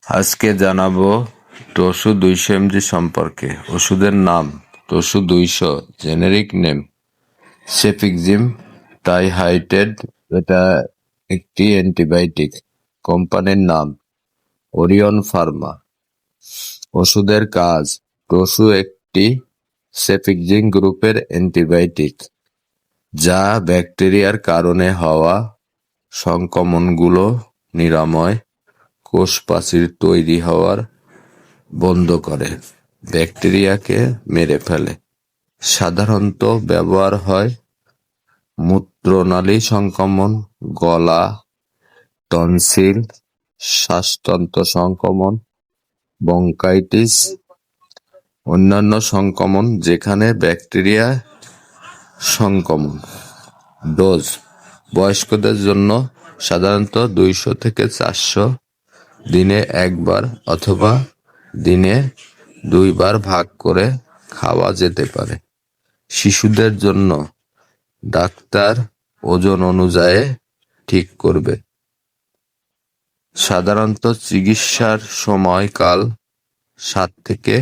আজকে জানাবো টসু 200 mg সম্পর্কে। ওষুধের নাম টসু 200, জেনেরিক নেম সেফিক্সিম টাইহাইড্রেট, এটা একটি অ্যান্টিবায়োটিক। কোম্পানির নাম ওরিয়ন ফার্মা। ওষুধের কাজ: টসু একটি সেফিক্সিম গ্রুপের অ্যান্টিবায়োটিক যা ব্যাকটেরিয়ার কারণে হওয়া সংক্রমণগুলো নিরাময়, কোষ প্রাচীর তৈরি হওয়ার বন্ধ করে, ব্যাকটেরিয়াকে মেরে ফেলে। সাধারণত ব্যবহার হয় মূত্রনালী সংক্রমণ, গলা, টনসিল, শ্বাসতন্ত্র সংক্রমণ, ব্রঙ্কাইটিস, অন্যান্য সংক্রমণ যেখানে ব্যাকটেরিয়া সংক্রমণ। ডোজ: বয়স্কদের জন্য সাধারণত 200 থেকে 400, দিনে একবার অথবা দিনে 2 বার ভাগ করে খাওয়া যেতে পারে। শিশুদের জন্য ডাক্তার ওজন অনুযায়ী ঠিক করবে। সাধারণত চিকিৎসার সময়কাল 7 থেকে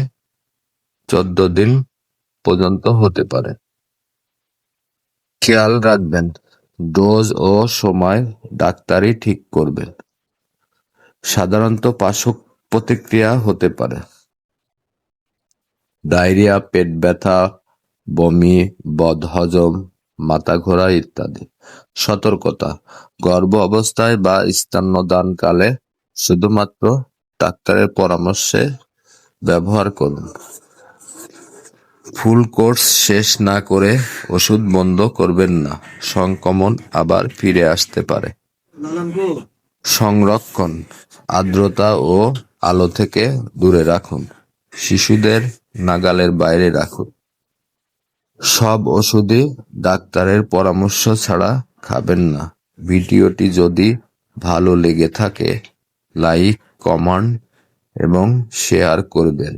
14 দিন পর্যন্ত হতে পারে। খেয়াল রাখবেন, ডোজ ও সময় ডাক্তারই ঠিক করবেন। সাধারণত পার্শ্ব প্রতিক্রিয়া হতে পারে ডায়রিয়া, পেট ব্যথা, বমি, বদহজম, মাথা ঘোরা ইত্যাদি। সতর্কতা: গর্ভ অবস্থায় বা স্তন্যদানকালে শুধুমাত্র ডাক্তারের পরামর্শে ব্যবহার করুন। ফুল কোর্স শেষ না করে ওষুধ বন্ধ করবেন না, সংক্রমণ আবার ফিরে আসতে পারে। সংরক্ষণ: আর্দ্রতা ও আলো থেকে দূরে রাখুন, শিশুদের নাগালের বাইরে রাখুন। সব ওষুধই ডাক্তারের পরামর্শ ছাড়া খাবেন না। ভিডিওটি যদি ভালো লেগে থাকে লাইক, কমেন্ট এবং শেয়ার করবেন।